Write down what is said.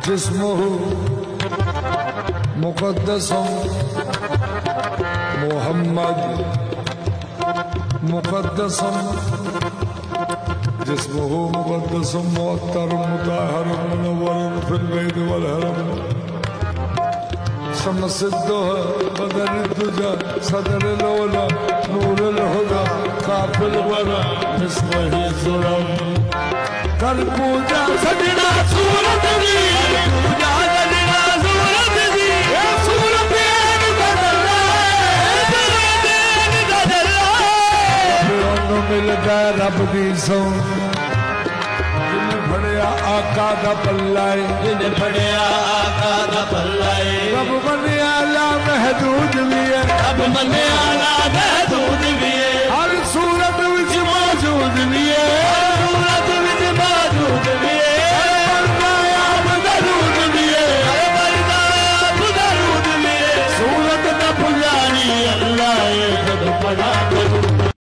जिस्मुहु मुक़द्दसुम Mohammad मुक़द्दसुम जिस्मुहु मुक़द्दसुम मुअत्तरुम मुताहरुम मुनव्वरुन fill बैत वल हरम शमसुद्दुह बदरुद्दुजा सदरुल उला नूरुल हुदा काफिल वरा मिस्बह ज़ुरम कर पूजा सजना सूरत दी पूजा सजना सूरत दी ये सूरत बदला बदला मिल गए रब दी सौ जिन फड़िया आका दा पल्लाए जिन फड़िया आका दा पल्लाए रब मनिया ला महदूद भी है रब मनिया ला महदूद भी है हर सूरत विच मौजूद भी है सूरत विच मौजूद भी है हर बरदाया बदरूद भी है हर बरदाया बदरूद भी है सूरत दा पुजारी अल्लाह है खुद पढ़ा